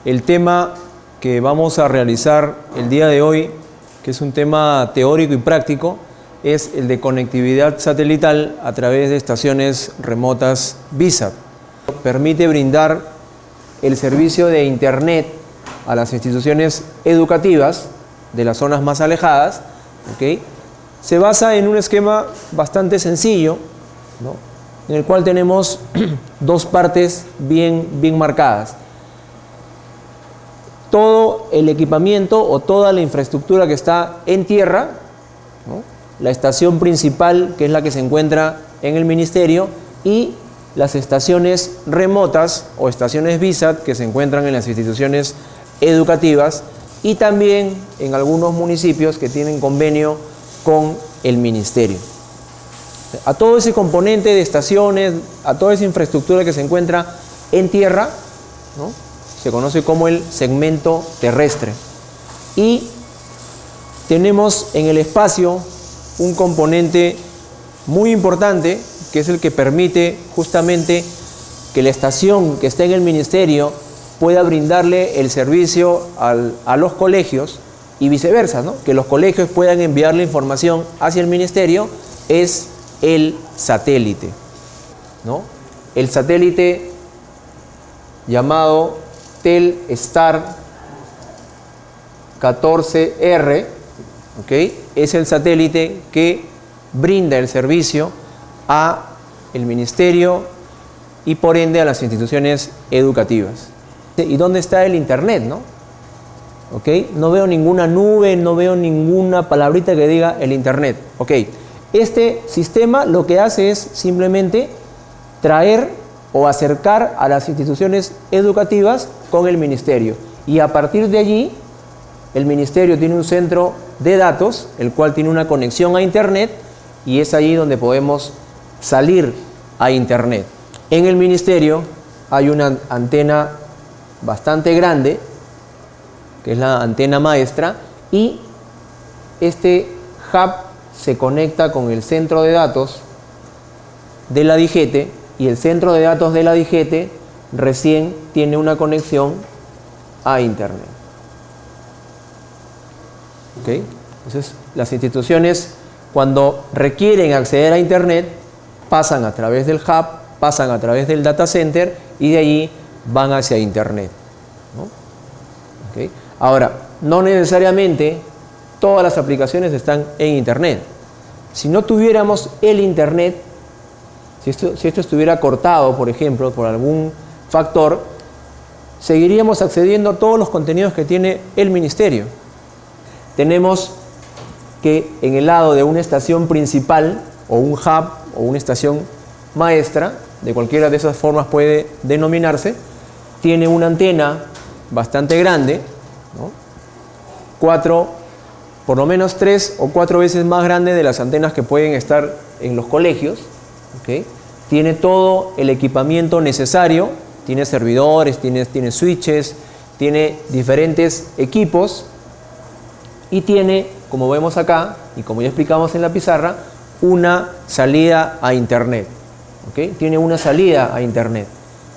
El tema que vamos a realizar el día de hoy, que es un tema teórico y práctico, es el de conectividad satelital a través de estaciones remotas VISAT. Permite brindar el servicio de Internet a las instituciones educativas de las zonas más alejadas, ¿okay? Se basa en un esquema bastante sencillo, ¿no?, en el cual tenemos dos partes bien marcadas. Todo el equipamiento o toda la infraestructura que está en tierra, ¿no?, la estación principal, que es la que se encuentra en el ministerio, y las estaciones remotas o estaciones VISAT que se encuentran en las instituciones educativas y también en algunos municipios que tienen convenio con el ministerio. A todo ese componente de estaciones, a toda esa infraestructura que se encuentra en tierra, ¿no?, se conoce como el segmento terrestre. Y tenemos en el espacio un componente muy importante, que es el que permite justamente que la estación que está en el ministerio pueda brindarle el servicio a los colegios y viceversa, ¿no?, que los colegios puedan enviar la información hacia el ministerio. Es el satélite, ¿no? El satélite llamado Telstar 14R, ¿okay?, es el satélite que brinda el servicio a el ministerio y por ende a las instituciones educativas. ¿Y dónde está el Internet, no? ¿Okay? No veo ninguna nube, no veo ninguna palabrita que diga el Internet. ¿Ok? Este sistema lo que hace es simplemente traer o acercar a las instituciones educativas con el ministerio. Y a partir de allí, el ministerio tiene un centro de datos, el cual tiene una conexión a Internet, y es allí donde podemos salir a Internet. En el ministerio hay una antena bastante grande, que es la antena maestra, y este hub se conecta con el centro de datos de la DIGETE, y el centro de datos de la DIGETE recién tiene una conexión a Internet. ¿Okay? Entonces, las instituciones, cuando requieren acceder a Internet, pasan a través del hub, pasan a través del data center y de allí van hacia Internet, ¿no? ¿Okay? Ahora, no necesariamente todas las aplicaciones están en Internet. Si no tuviéramos el Internet, si esto estuviera cortado, por ejemplo, por algún factor, seguiríamos accediendo a todos los contenidos que tiene el ministerio. Tenemos que en el lado de una estación principal o un hub o una estación maestra, de cualquiera de esas formas puede denominarse, tiene una antena bastante grande, ¿no?, por lo menos 3 o 4 veces más grande de las antenas que pueden estar en los colegios. ¿Okay? Tiene todo el equipamiento necesario, tiene servidores, tiene switches, tiene diferentes equipos y tiene, como vemos acá y como ya explicamos en la pizarra, una salida a Internet. ¿Okay? Tiene una salida a Internet.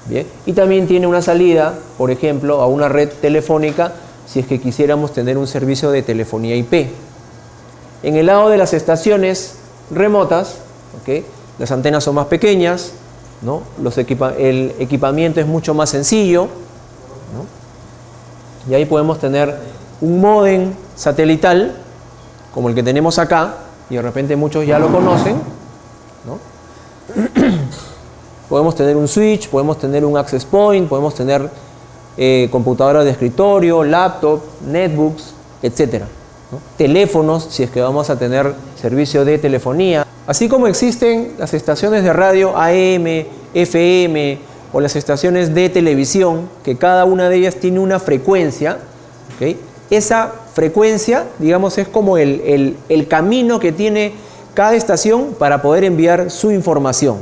Bien. Y también tiene una salida, por ejemplo, a una red telefónica si es que quisiéramos tener un servicio de telefonía IP. En el lado de las estaciones remotas, ¿okay?, las antenas son más pequeñas, ¿no?, el equipamiento es mucho más sencillo, ¿no?, y ahí podemos tener un módem satelital como el que tenemos acá, y de repente muchos ya lo conocen, ¿no? Podemos tener un switch, podemos tener un access point, podemos tener computadoras de escritorio, laptop, netbooks, etcétera, ¿no? Teléfonos, si es que vamos a tener servicio de telefonía. Así como existen las estaciones de radio AM, FM o las estaciones de televisión, que cada una de ellas tiene una frecuencia, ¿okay? Esa frecuencia, digamos, es como el camino que tiene cada estación para poder enviar su información.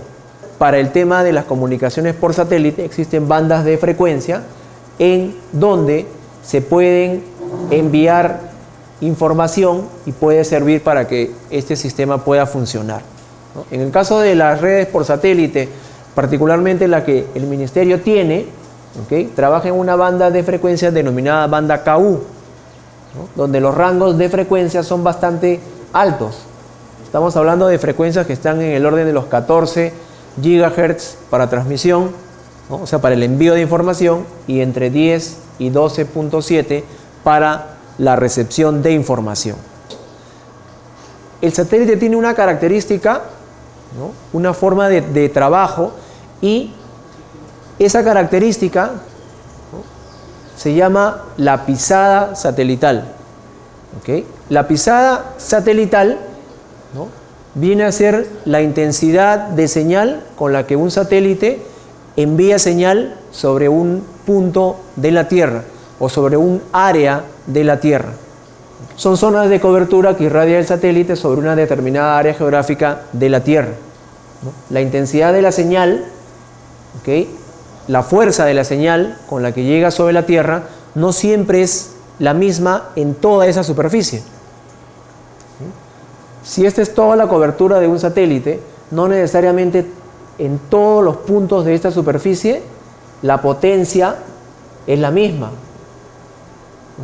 Para el tema de las comunicaciones por satélite existen bandas de frecuencia en donde se pueden enviar información y puede servir para que este sistema pueda funcionar, ¿no? En el caso de las redes por satélite, particularmente la que el ministerio tiene, ¿ok? Trabaja en una banda de frecuencia denominada banda KU, ¿no? Donde los rangos de frecuencia son bastante altos. Estamos hablando de frecuencias que están en el orden de los 14 GHz para transmisión, ¿no? O sea, para el envío de información, y entre 10 y 12.7 para la recepción de información. El satélite tiene una característica, ¿no? Una forma de trabajo, y esa característica, ¿no? Se llama la pisada satelital. ¿Okay? La pisada satelital, ¿no? Viene a ser la intensidad de señal con la que un satélite envía señal sobre un punto de la Tierra o sobre un área de la Tierra. Son zonas de cobertura que irradia el satélite sobre una determinada área geográfica de la Tierra, ¿no? La intensidad de la señal, ¿okay? La fuerza de la señal con la que llega sobre la Tierra no siempre es la misma en toda esa superficie. Si esta es toda la cobertura de un satélite, no necesariamente en todos los puntos de esta superficie la potencia es la misma.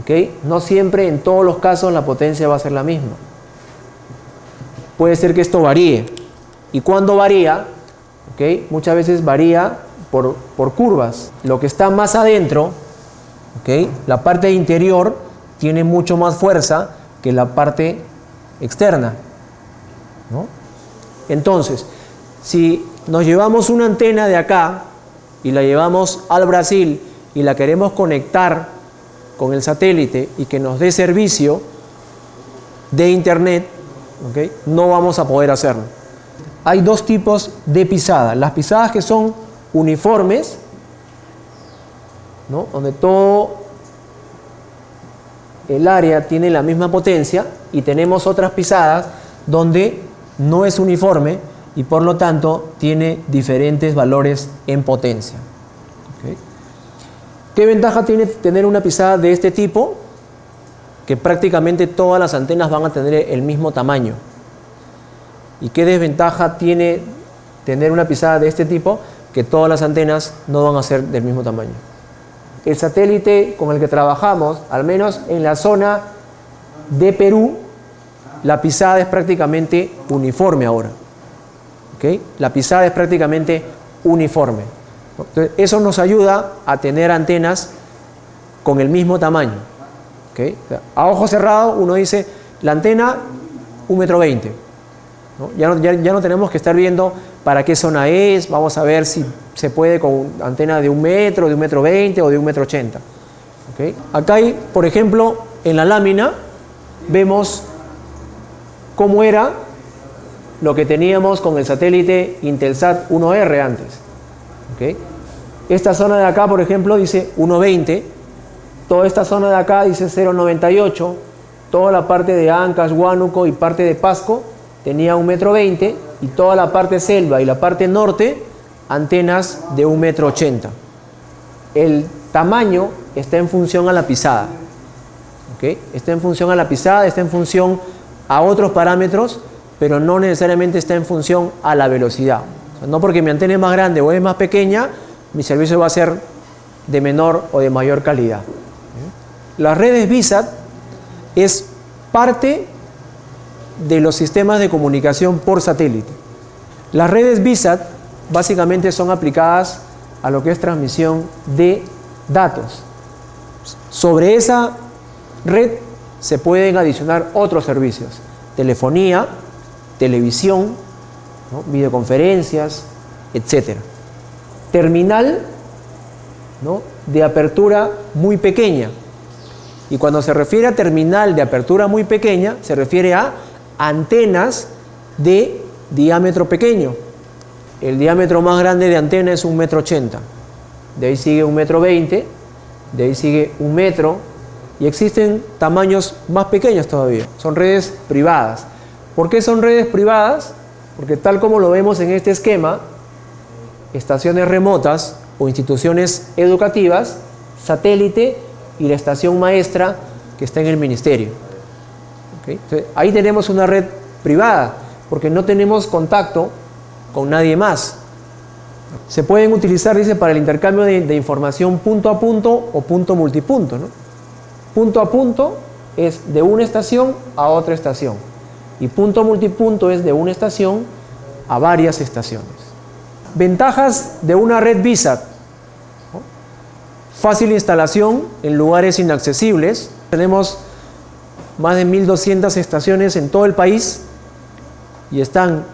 ¿Okay? No siempre en todos los casos la potencia va a ser la misma. Puede ser que esto varíe. ¿Y cuándo varía? ¿Okay? Muchas veces varía por curvas. Lo que está más adentro, ¿okay? La parte interior tiene mucho más fuerza que la parte externa, ¿no? Entonces, si nos llevamos una antena de acá y la llevamos al Brasil y la queremos conectar con el satélite y que nos dé servicio de internet, ¿okay? No vamos a poder hacerlo. Hay dos tipos de pisadas. Las pisadas que son uniformes, ¿no? Donde todo el área tiene la misma potencia, y tenemos otras pisadas donde no es uniforme y por lo tanto tiene diferentes valores en potencia. ¿Okay? ¿Qué ventaja tiene tener una pisada de este tipo? Que prácticamente todas las antenas van a tener el mismo tamaño. ¿Y qué desventaja tiene tener una pisada de este tipo? Que todas las antenas no van a ser del mismo tamaño. El satélite con el que trabajamos, al menos en la zona de Perú, la pisada es prácticamente uniforme ahora. ¿Okay? La pisada es prácticamente uniforme. Entonces, eso nos ayuda a tener antenas con el mismo tamaño. ¿Okay? O sea, a ojo cerrado uno dice, la antena 1,20 m, ¿no? Ya no tenemos que estar viendo para qué zona es, vamos a ver si se puede con antena de 1 metro, de 1,20 m o de 1,80 m. ¿Okay? Acá hay, por ejemplo, en la lámina, vemos cómo era lo que teníamos con el satélite Intelsat 1R antes. ¿Okay? Esta zona de acá, por ejemplo, dice 1,20 m, toda esta zona de acá dice 0,98 m, toda la parte de Ancash, Huánuco y parte de Pasco tenía 1,20 m, y toda la parte selva y la parte norte antenas de 1,80 m. El tamaño está en función a la pisada. ¿Okay? Está en función a la pisada, está en función a otros parámetros, pero no necesariamente está en función a la velocidad. O sea, no porque mi antena es más grande o es más pequeña, mi servicio va a ser de menor o de mayor calidad. Las redes VSAT es parte de los sistemas de comunicación por satélite. Las redes VSAT básicamente son aplicadas a lo que es transmisión de datos. Sobre esa red se pueden adicionar otros servicios: telefonía, televisión, ¿no? Videoconferencias, etc. Terminal, ¿no? De apertura muy pequeña. Y cuando se refiere a terminal de apertura muy pequeña, se refiere a antenas de diámetro pequeño. El diámetro más grande de antena es 1,80 m. De ahí sigue 1,20 m, de ahí sigue 1 metro, y existen tamaños más pequeños todavía. Son redes privadas. ¿Por qué son redes privadas? Porque tal como lo vemos en este esquema, estaciones remotas o instituciones educativas, satélite y la estación maestra que está en el ministerio. ¿Okay? Entonces, ahí tenemos una red privada, porque no tenemos contacto con nadie más. Se pueden utilizar, dice, para el intercambio de información punto a punto o punto multipunto, ¿no? Punto a punto es de una estación a otra estación y punto multipunto es de una estación a varias estaciones. Ventajas de una red VSAT, ¿no? Fácil instalación en lugares inaccesibles. Tenemos más de 1.200 estaciones en todo el país y están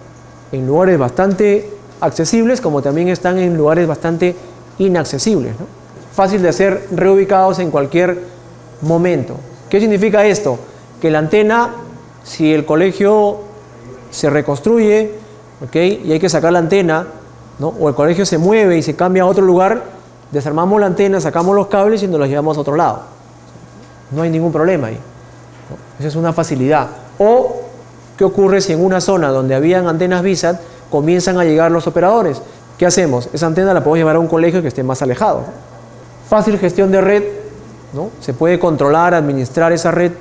en lugares bastante accesibles como también están en lugares bastante inaccesibles, ¿no? Fácil de ser reubicados en cualquier momento. ¿Qué significa esto? Que la antena, si el colegio se reconstruye, ¿okay?, y hay que sacar la antena, ¿no?, o el colegio se mueve y se cambia a otro lugar, desarmamos la antena, sacamos los cables y nos los llevamos a otro lado. No hay ningún problema ahí, ¿no? Esa es una facilidad. O, ¿qué ocurre si en una zona donde habían antenas VSAT comienzan a llegar los operadores? ¿Qué hacemos? Esa antena la podemos llevar a un colegio que esté más alejado. Fácil gestión de red, ¿no? Se puede controlar, administrar esa red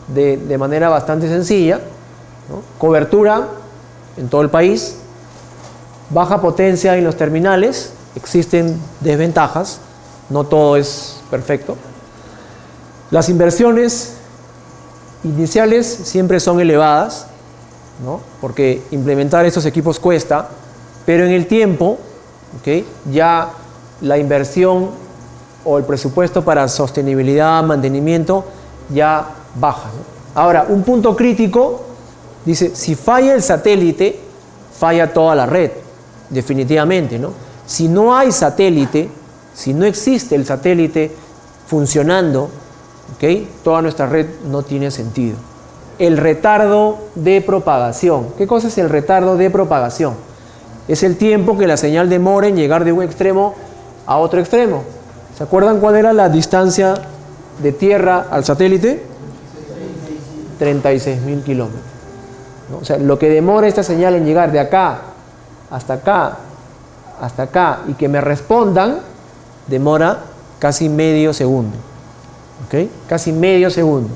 de manera bastante sencilla, ¿no? Cobertura en todo el país, baja potencia en los terminales, existen desventajas, no todo es perfecto. Las inversiones iniciales siempre son elevadas, ¿no?, porque implementar estos equipos cuesta, pero en el tiempo, ¿okay?, ya la inversión o el presupuesto para sostenibilidad, mantenimiento, ya baja, ¿no? Ahora, un punto crítico, dice, si falla el satélite, falla toda la red, definitivamente, ¿no? Si no hay satélite, si no existe el satélite funcionando, ¿okay?, toda nuestra red no tiene sentido. El retardo de propagación. ¿Qué cosa es el retardo de propagación? Es el tiempo que la señal demora en llegar de un extremo a otro extremo. ¿Se acuerdan cuál era la distancia de Tierra al satélite? 36.000 kilómetros, ¿no? O sea, lo que demora esta señal en llegar de acá, hasta acá, hasta acá, y que me respondan, demora casi medio segundo. ¿Okay? Casi medio segundo.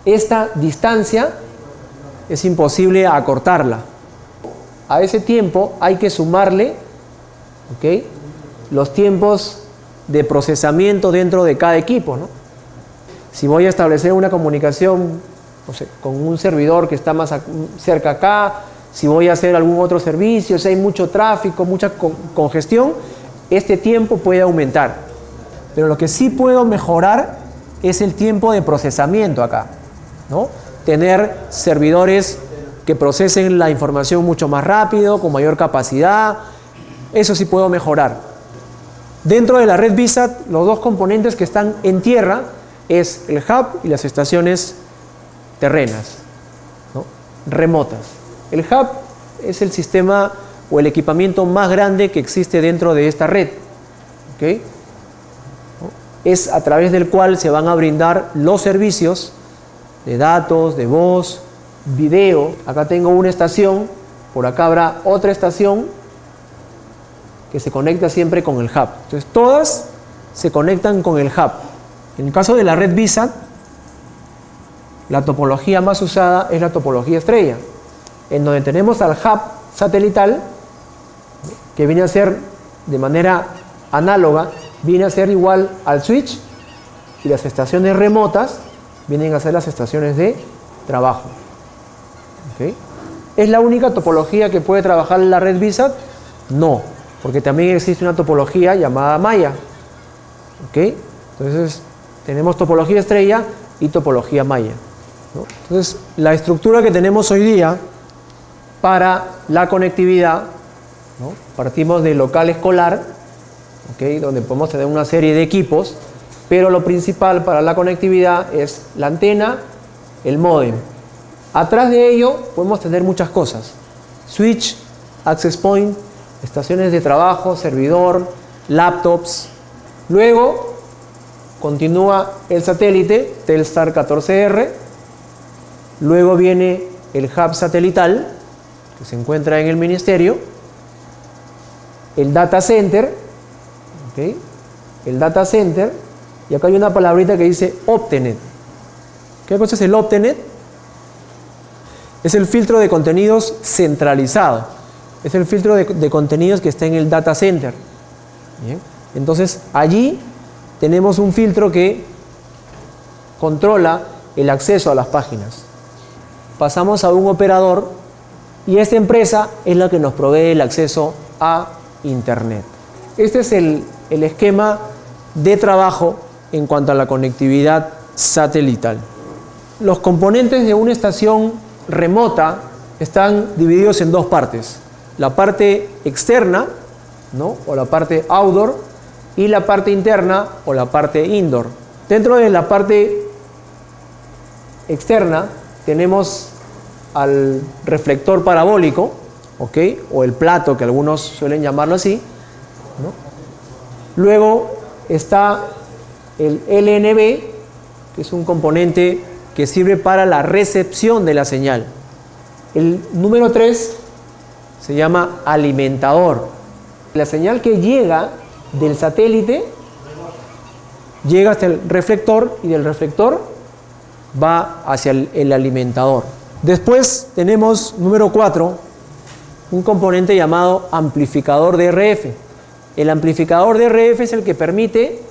Esta distancia es imposible acortarla. A ese tiempo hay que sumarle, ¿okay?, los tiempos de procesamiento dentro de cada equipo, ¿no? Si voy a establecer una comunicación, no sé, con un servidor que está más cerca acá, si voy a hacer algún otro servicio, si hay mucho tráfico, mucha congestión, este tiempo puede aumentar. Pero lo que sí puedo mejorar es el tiempo de procesamiento acá, ¿no? Tener servidores que procesen la información mucho más rápido, con mayor capacidad, eso sí puedo mejorar. Dentro de la red VSAT, los dos componentes que están en tierra es el hub y las estaciones terrenas, ¿no?, remotas. El hub es el sistema o el equipamiento más grande que existe dentro de esta red, ¿okay?, es a través del cual se van a brindar los servicios de datos, de voz, video. Acá tengo una estación, por acá habrá otra estación que se conecta siempre con el hub. Entonces todas se conectan con el hub. En el caso de la red VSAT, la topología más usada es la topología estrella, en donde tenemos al hub satelital, que viene a ser de manera análoga, viene a ser igual al switch, y las estaciones remotas vienen a ser las estaciones de trabajo. ¿Okay? ¿Es la única topología que puede trabajar en la red VSAT? No, porque también existe una topología llamada malla. ¿Okay? Entonces, tenemos topología estrella y topología malla, ¿no? Entonces, la estructura que tenemos hoy día para la conectividad, ¿no?, partimos del local escolar, ¿okay?, donde podemos tener una serie de equipos, pero lo principal para la conectividad es la antena, el módem. Atrás de ello podemos tener muchas cosas: switch, access point, estaciones de trabajo, servidor, laptops. Luego continúa el satélite Telstar 14R, luego viene el hub satelital que se encuentra en el ministerio, el data center, ¿okay?, el data center, y acá hay una palabrita que dice Optenet. ¿Qué cosa es el Optenet? Es el filtro de contenidos centralizado. Es el filtro de contenidos que está en el data center. Bien. Entonces, allí tenemos un filtro que controla el acceso a las páginas. Pasamos a un operador y esta empresa es la que nos provee el acceso a Internet. Este es el esquema de trabajo en cuanto a la conectividad satelital. Los componentes de una estación remota están divididos en dos partes. La parte externa, ¿no?, o la parte outdoor, y la parte interna o la parte indoor. Dentro de la parte externa tenemos al reflector parabólico, ¿ok?, o el plato, que algunos suelen llamarlo así, ¿no? Luego está el LNB, que es un componente que sirve para la recepción de la señal. El número 3 se llama alimentador. La señal que llega del satélite llega hasta el reflector y del reflector va hacia el alimentador. Después tenemos, número 4, un componente llamado amplificador de RF. El amplificador de RF es el que permite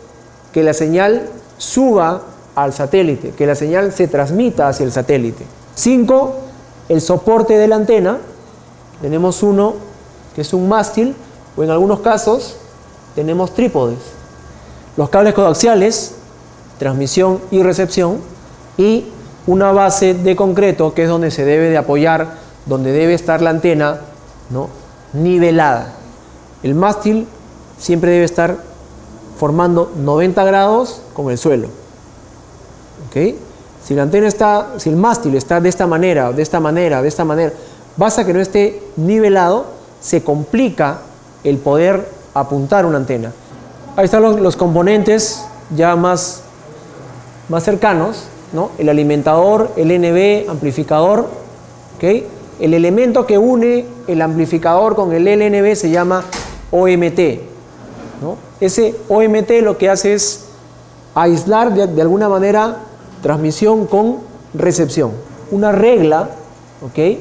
que la señal suba al satélite, que la señal se transmita hacia el satélite. 5, el soporte de la antena. Tenemos uno que es un mástil, o en algunos casos tenemos trípodes. Los cables coaxiales, transmisión y recepción, y una base de concreto que es donde se debe de apoyar, donde debe estar la antena, ¿no?, nivelada. El mástil siempre debe estar formando 90 grados con el suelo. ¿Ok? Si la antena está, si el mástil está de esta manera, de esta manera, de esta manera, basta que no esté nivelado, se complica el poder apuntar una antena. Ahí están los componentes ya más cercanos, ¿no? El alimentador, el LNB, amplificador, ¿ok? El elemento que une el amplificador con el LNB se llama OMT, ¿no? Ese OMT lo que hace es aislar de alguna manera transmisión con recepción. Una regla, ¿ok?,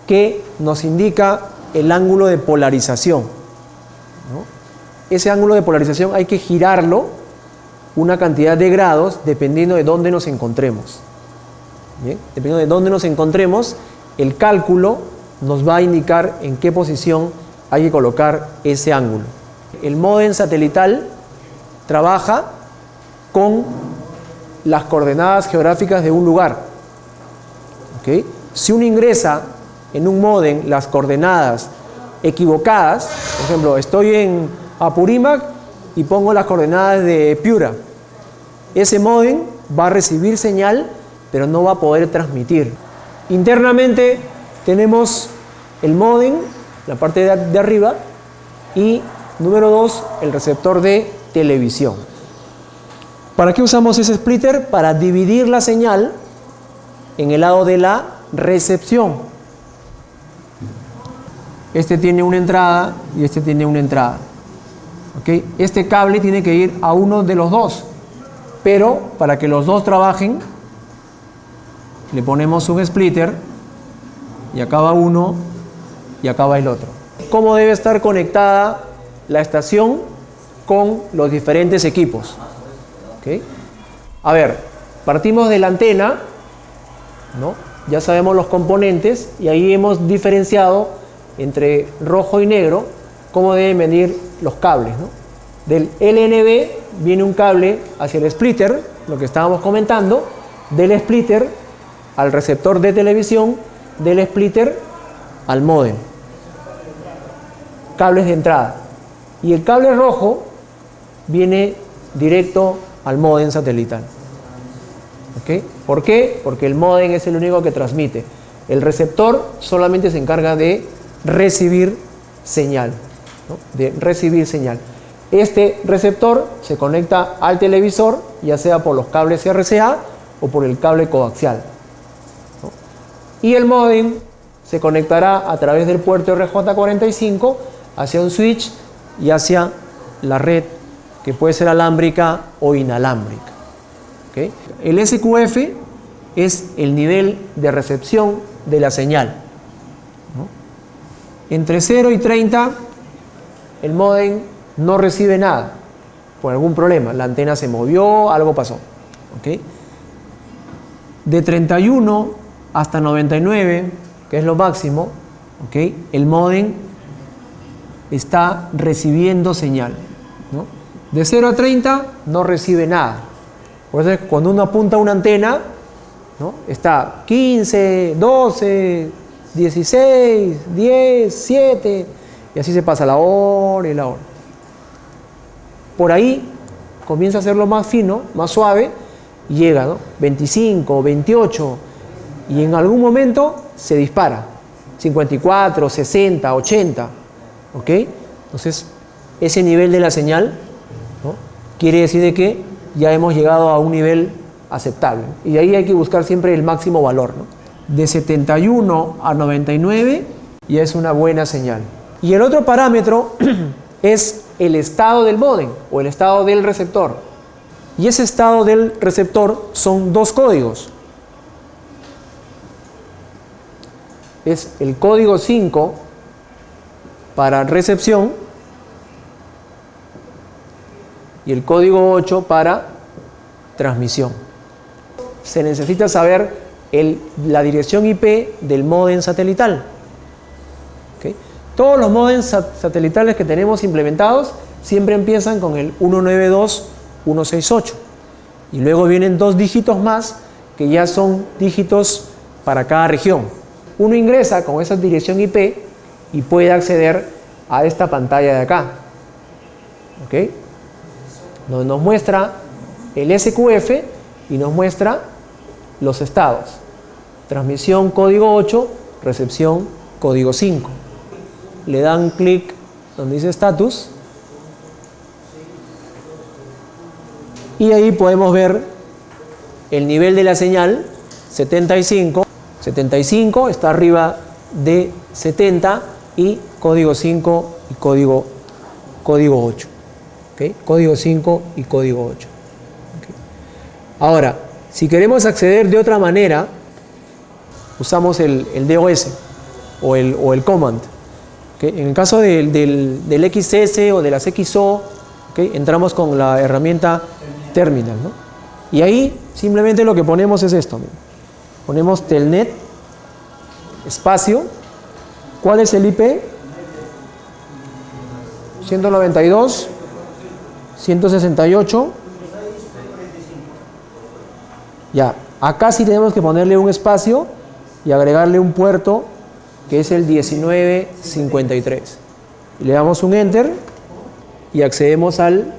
que nos indica el ángulo de polarización, ¿no? Ese ángulo de polarización hay que girarlo una cantidad de grados dependiendo de dónde nos encontremos. ¿Bien? Dependiendo de dónde nos encontremos, el cálculo nos va a indicar en qué posición hay que colocar ese ángulo. El módem satelital trabaja con las coordenadas geográficas de un lugar. ¿Ok? Si uno ingresa en un módem las coordenadas equivocadas, por ejemplo, estoy en Apurímac y pongo las coordenadas de Piura, ese módem va a recibir señal, pero no va a poder transmitir. Internamente tenemos el módem, la parte de arriba, y número 2, el receptor de televisión. ¿Para qué usamos ese splitter? Para dividir la señal en el lado de la recepción. Este tiene una entrada y este tiene una entrada. ¿Okay? Este cable tiene que ir a uno de los dos, pero para que los dos trabajen, le ponemos un splitter y acá va uno y acá va el otro. ¿Cómo debe estar conectada la estación con los diferentes equipos? ¿Okay? A ver, partimos de la antena, ¿no? Ya sabemos los componentes y ahí hemos diferenciado entre rojo y negro cómo deben venir los cables, ¿no? Del LNB viene un cable hacia el splitter, lo que estábamos comentando, del splitter al receptor de televisión, del splitter al módem. Cables de entrada. Y el cable rojo viene directo al módem satelital. ¿Okay? ¿Por qué? Porque el módem es el único que transmite. El receptor solamente se encarga de recibir señal, ¿no? De recibir señal. Este receptor se conecta al televisor, ya sea por los cables RCA o por el cable coaxial, ¿no? Y el módem se conectará a través del puerto RJ45 hacia un switch y hacia la red, que puede ser alámbrica o inalámbrica. ¿Okay? El SQF es el nivel de recepción de la señal, ¿no? Entre 0 y 30, el módem no recibe nada, por algún problema. La antena se movió, algo pasó. ¿Okay? De 31 hasta 99, que es lo máximo, ¿okay? El módem está recibiendo señal, ¿no? De 0 a 30 no recibe nada. Por eso es que cuando uno apunta una antena, ¿no? Está 15, 12, 16, 10, 7, y así se pasa la hora y la hora. Por ahí comienza a hacerlo más fino, más suave, y llega, ¿no? 25, 28, y en algún momento se dispara. 54, 60, 80. ¿Ok? Entonces, ese nivel de la señal, ¿no? Quiere decir de que ya hemos llegado a un nivel aceptable. Y ahí hay que buscar siempre el máximo valor, ¿no? De 71 a 99 ya es una buena señal. Y el otro parámetro es el estado del módem o el estado del receptor. Y ese estado del receptor son dos códigos. Es el código 5 para recepción y el código 8 para transmisión. Se necesita saber la dirección IP del módem satelital. ¿Okay? Todos los módems satelitales que tenemos implementados siempre empiezan con el 192.168 y luego vienen dos dígitos más que ya son dígitos para cada región. Uno ingresa con esa dirección IP y puede acceder a esta pantalla de acá, ¿ok? Donde nos muestra el SQF y nos muestra los estados: transmisión código 8, recepción código 5. Le dan clic donde dice status y ahí podemos ver el nivel de la señal. 75 está arriba de 70 y código 5 y código 8. ¿Okay? Código 5 y código 8. ¿Okay? Ahora, si queremos acceder de otra manera, usamos el DOS o el command. ¿Okay? En el caso del XS o de las XO, ¿okay? Entramos con la herramienta terminal, ¿no? Y ahí simplemente lo que ponemos es esto. ¿No? Ponemos telnet espacio. ¿Cuál es el IP? 192, 168. Ya, acá sí tenemos que ponerle un espacio y agregarle un puerto que es el 1953. Y le damos un enter y accedemos al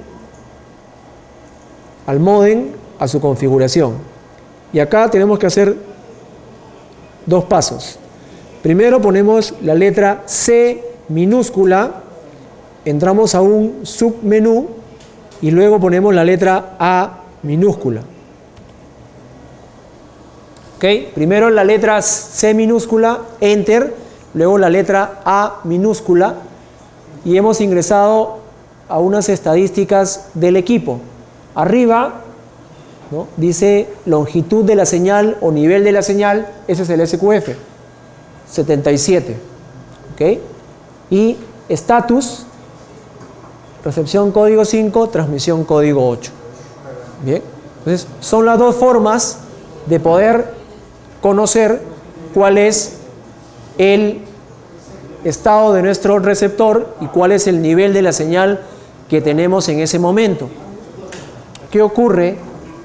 módem, a su configuración. Y acá tenemos que hacer dos pasos. Primero ponemos la letra C minúscula, entramos a un submenú y luego ponemos la letra A minúscula. ¿Ok? Primero la letra C minúscula, enter, luego la letra A minúscula y hemos ingresado a unas estadísticas del equipo. Arriba, ¿no? Dice longitud de la señal o nivel de la señal, ese es el SQF, 77. ¿Ok? Y status, recepción código 5, transmisión código 8. Bien, entonces son las dos formas de poder conocer cuál es el estado de nuestro receptor y cuál es el nivel de la señal que tenemos en ese momento. ¿Qué ocurre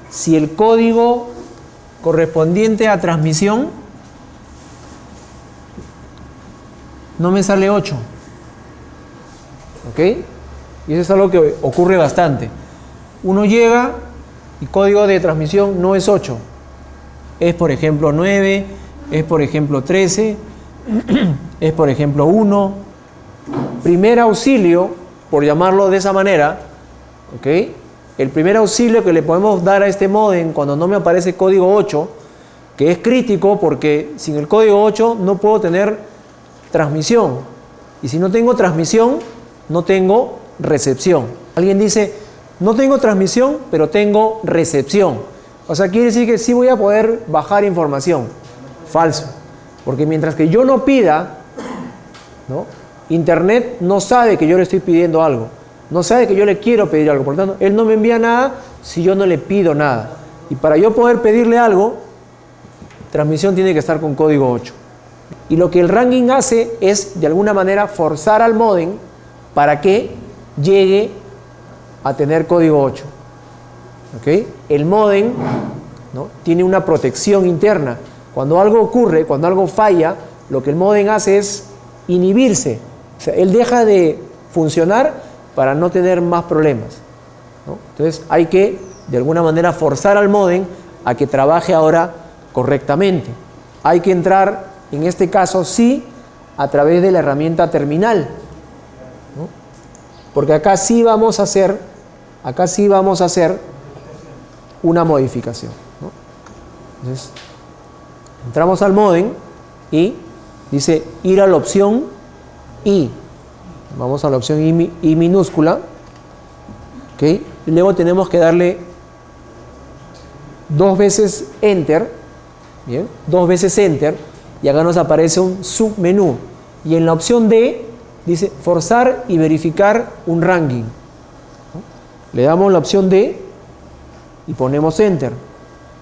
si el código correspondiente a transmisión no me sale 8? ¿Ok? Y eso es algo que ocurre bastante. Uno llega y código de transmisión no es 8. Es por ejemplo 9, es por ejemplo 13, es por ejemplo 1. Primer auxilio, por llamarlo de esa manera, ¿ok? El primer auxilio que le podemos dar a este módem cuando no me aparece código 8, que es crítico porque sin el código 8 no puedo tener transmisión. Y si no tengo transmisión, no tengo recepción. Alguien dice, no tengo transmisión, pero tengo recepción. O sea, quiere decir que sí voy a poder bajar información. Falso. Porque mientras que yo no pida ¿no? Internet no sabe que yo le estoy pidiendo algo, no sabe que yo le quiero pedir algo, por lo tanto, él no me envía nada si yo no le pido nada. Y para yo poder pedirle algo, transmisión tiene que estar con código 8. Y lo que el ranking hace es, de alguna manera, forzar al módem para que llegue a tener código 8. ¿Okay? El módem, ¿no?, tiene una protección interna. Cuando algo ocurre, cuando algo falla, lo que el módem hace es inhibirse. O sea, él deja de funcionar para no tener más problemas, ¿no? Entonces hay que, de alguna manera, forzar al módem a que trabaje ahora correctamente. Hay que entrar, en este caso sí, a través de la herramienta terminal, ¿no? Porque acá sí vamos a hacer una modificación, ¿no? Entonces, entramos al módem y dice ir a la opción I. Vamos a la opción I minúscula, ¿okay? Y luego tenemos que darle 2 veces Enter, ¿bien? 2 veces Enter, y acá nos aparece un submenú. Y en la opción D dice forzar y verificar un ranking, ¿no? Le damos la opción D y ponemos Enter,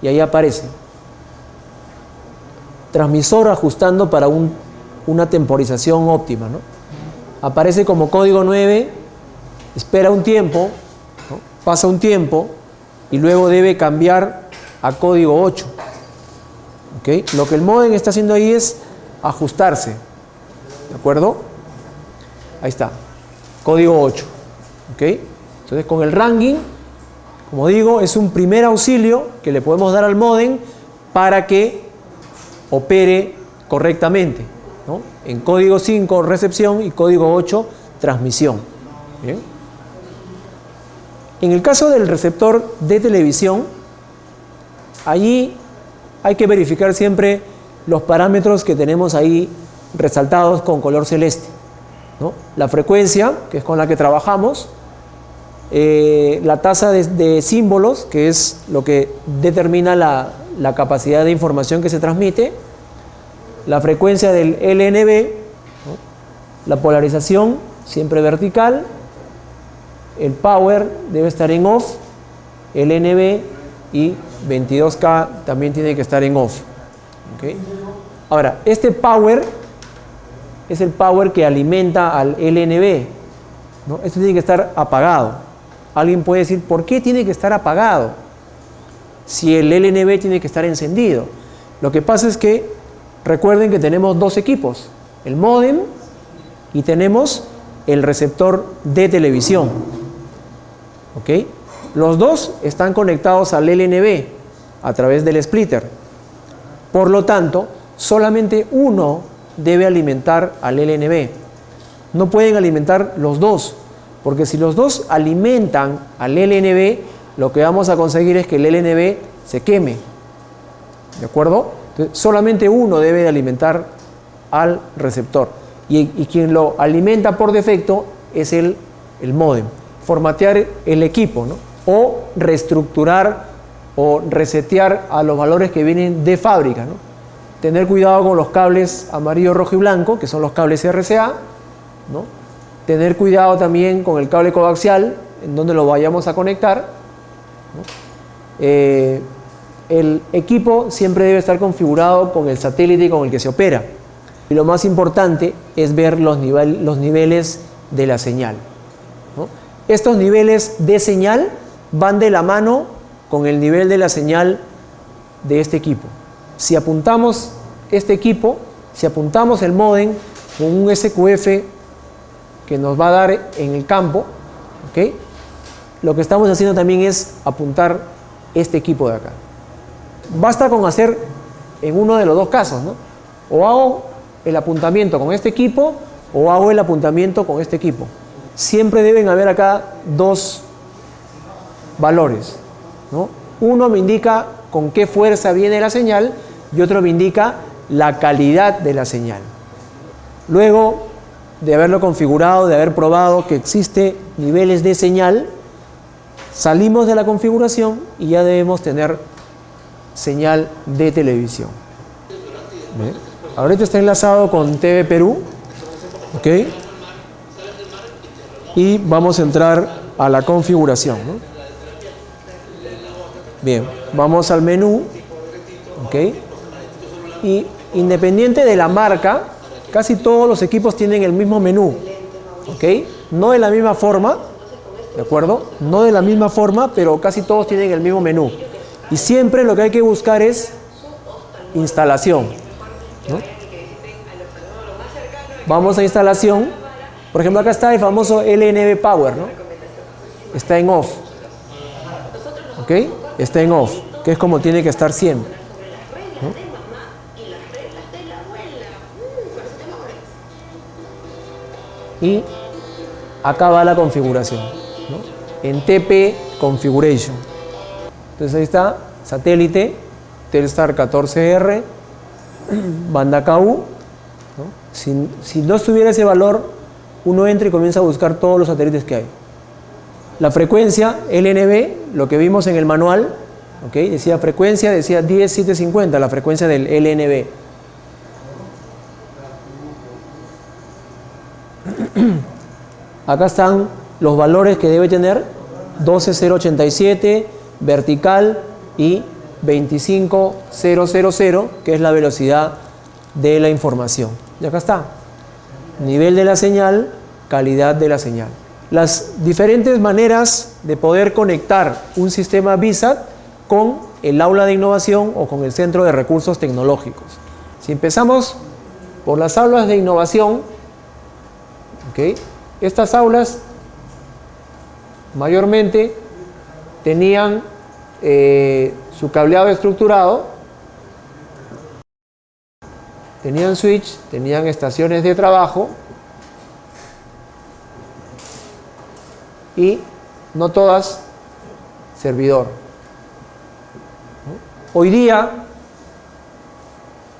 y ahí aparece transmisor ajustando para una temporización óptima, ¿no? Aparece como código 9, espera un tiempo, ¿no? Pasa un tiempo y luego debe cambiar a código 8. ¿Okay? Lo que el módem está haciendo ahí es ajustarse, ¿de acuerdo? Ahí está, código 8. ¿Okay? Entonces, con el ranking, como digo, es un primer auxilio que le podemos dar al módem para que opere correctamente, ¿no? En código 5 recepción y código 8 transmisión. ¿Bien? En el caso del receptor de televisión, allí hay que verificar siempre los parámetros que tenemos ahí resaltados con color celeste, ¿no? La frecuencia, que es con la que trabajamos, la tasa de símbolos, que es lo que determina la capacidad de información que se transmite, la frecuencia del LNB, ¿no?, la polarización siempre vertical, el power debe estar en off, LNB y 22K también tiene que estar en off. ¿Okay? Ahora, este power es el power que alimenta al LNB, ¿no? Esto tiene que estar apagado. Alguien puede decir, ¿por qué tiene que estar apagado si el LNB tiene que estar encendido? Lo que pasa es que recuerden que tenemos 2 equipos, el módem y tenemos el receptor de televisión. ¿Ok? Los 2 están conectados al LNB a través del splitter. Por lo tanto, solamente uno debe alimentar al LNB. No pueden alimentar los 2, porque si los 2 alimentan al LNB, lo que vamos a conseguir es que el LNB se queme. ¿De acuerdo? Entonces, solamente uno debe de alimentar al receptor. Y quien lo alimenta por defecto es el módem. Formatear el equipo, ¿no? O reestructurar o resetear a los valores que vienen de fábrica, ¿no? Tener cuidado con los cables amarillo, rojo y blanco, que son los cables RCA, ¿no? Tener cuidado también con el cable coaxial, en donde lo vayamos a conectar, ¿no? El equipo siempre debe estar configurado con el satélite con el que se opera. Y lo más importante es ver los niveles de la señal, ¿no? Estos niveles de señal van de la mano con el nivel de la señal de este equipo. Si apuntamos este equipo, si apuntamos el módem con un SQF que nos va a dar en el campo, ¿okay?, lo que estamos haciendo también es apuntar este equipo de acá. Basta con hacer en uno de los 2 casos, ¿no? O hago el apuntamiento con este equipo o hago el apuntamiento con este equipo. Siempre deben haber acá 2 valores, ¿no? Uno me indica con qué fuerza viene la señal y otro me indica la calidad de la señal. Luego de haberlo configurado, de haber probado que existe niveles de señal, salimos de la configuración y ya debemos tener señal de televisión. ¿Bien? Ahorita está enlazado con TV Perú. ¿Ok? Y vamos a entrar a la configuración, ¿no? Bien, vamos al menú. ¿Ok? Y independiente de la marca, casi todos los equipos tienen el mismo menú. ¿Ok? No de la misma forma, ¿de acuerdo? No de la misma forma, pero casi todos tienen el mismo menú. Y siempre lo que hay que buscar es instalación, ¿no? Vamos a instalación. Por ejemplo, acá está el famoso LNB Power, ¿no? Está en off. ¿Ok? Está en off, que es como tiene que estar siempre, ¿no? Y acá va la configuración, ¿no? En TP Configuration. Entonces ahí está, satélite, Telstar 14R, banda KU, ¿no? Si no estuviera ese valor, uno entra y comienza a buscar todos los satélites que hay. La frecuencia LNB, lo que vimos en el manual, ¿ok? Decía frecuencia, decía 10750, la frecuencia del LNB. Acá están los valores que debe tener: 12087, vertical, y 25000, que es la velocidad de la información. Y acá está: nivel de la señal, calidad de la señal. Las diferentes maneras de poder conectar un sistema VISAT con el aula de innovación o con el centro de recursos tecnológicos. Si empezamos por las aulas de innovación, ¿ok? Estas aulas mayormente tenían su cableado estructurado, tenían switch, tenían estaciones de trabajo, y no todas servidor, ¿no? Hoy día,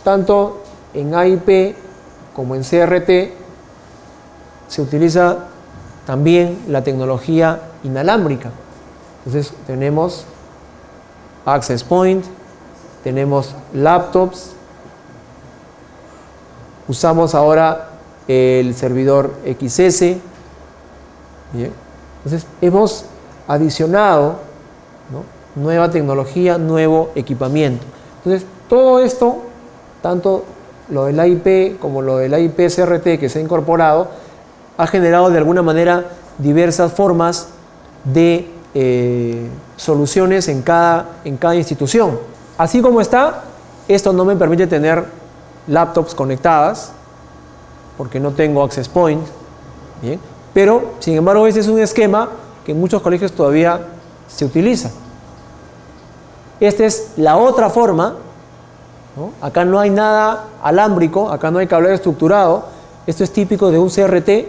tanto en AIP como en CRT, se utiliza también la tecnología inalámbrica. Entonces tenemos access point, tenemos laptops, usamos ahora el servidor XS. Bien. Entonces hemos adicionado, ¿no?, nueva tecnología, nuevo equipamiento. Entonces todo esto, tanto lo del AIP como lo del AIP CRT que se ha incorporado, ha generado de alguna manera diversas formas de soluciones en cada institución. Así como está, esto no me permite tener laptops conectadas porque no tengo access point. Bien. Pero, sin embargo, este es un esquema que en muchos colegios todavía se utiliza. Esta es la otra forma, ¿no? Acá no hay nada alámbrico, acá no hay cableado estructurado. Esto es típico de un CRT.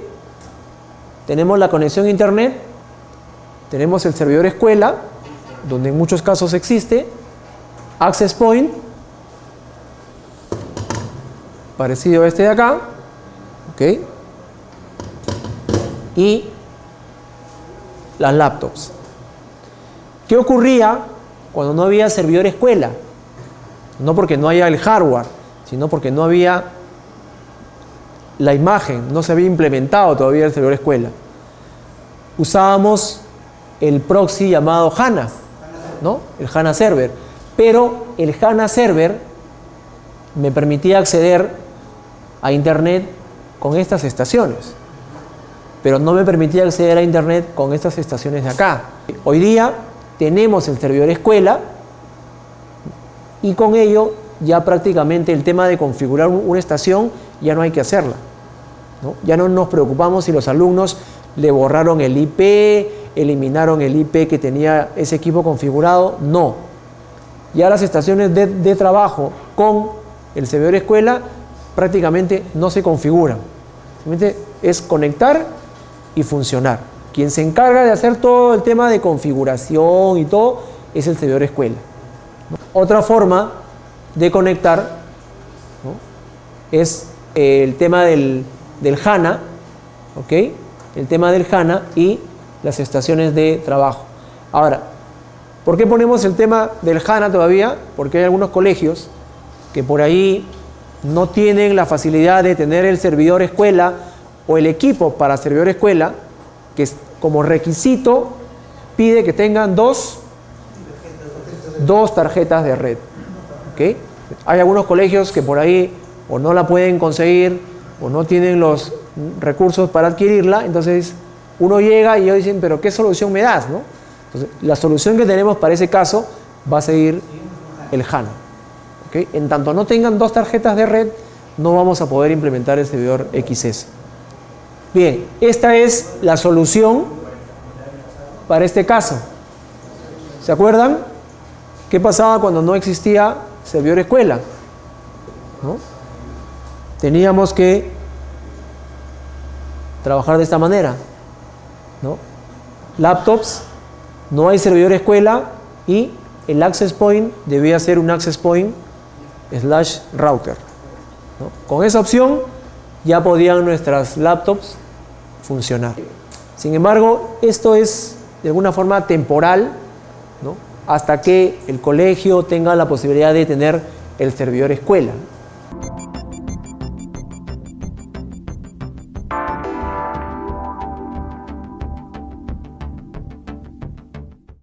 Tenemos la conexión a internet, tenemos el servidor escuela, donde en muchos casos existe, access point, parecido a este de acá, ¿ok? Y las laptops. ¿Qué ocurría cuando no había servidor escuela? No porque no haya el hardware, sino porque no había la imagen, no se había implementado todavía el servidor escuela. Usábamos el proxy llamado HANA, ¿no? El HANA Server. Pero el HANA Server me permitía acceder a internet con estas estaciones, pero no me permitía acceder a internet con estas estaciones de acá. Hoy día tenemos el servidor escuela y con ello ya prácticamente el tema de configurar una estación ya no hay que hacerla, ¿no? Ya no nos preocupamos si los alumnos le borraron el IP, eliminaron el IP que tenía ese equipo configurado. No. Ya las estaciones de trabajo con el servidor escuela prácticamente no se configuran. Simplemente es conectar y funcionar. Quien se encarga de hacer todo el tema de configuración y todo es el servidor escuela, ¿no? Otra forma de conectar, ¿no?, es el tema del HANA, ¿ok? El tema del HANA y las estaciones de trabajo. Ahora, ¿por qué ponemos el tema del HANA todavía? Porque hay algunos colegios que por ahí no tienen la facilidad de tener el servidor escuela o el equipo para servidor escuela, que como requisito pide que tengan dos tarjetas de red. ¿Okay? Hay algunos colegios que por ahí o no la pueden conseguir o no tienen los recursos para adquirirla, entonces uno llega y ellos dicen, pero ¿qué solución me das? ¿No? Entonces, la solución que tenemos para ese caso va a seguir el HANA. ¿Okay? En tanto no tengan dos tarjetas de red, no vamos a poder implementar el servidor XS. Bien, esta es la solución para este caso. ¿Se acuerdan? ¿Qué pasaba cuando no existía servidor escuela? ¿No? Teníamos que trabajar de esta manera, ¿no? Laptops, no hay servidor escuela y el access point debía ser un access point /router, ¿no? Con esa opción ya podían nuestras laptops funcionar. Sin embargo, esto es de alguna forma temporal, ¿no? Hasta que el colegio tenga la posibilidad de tener el servidor escuela.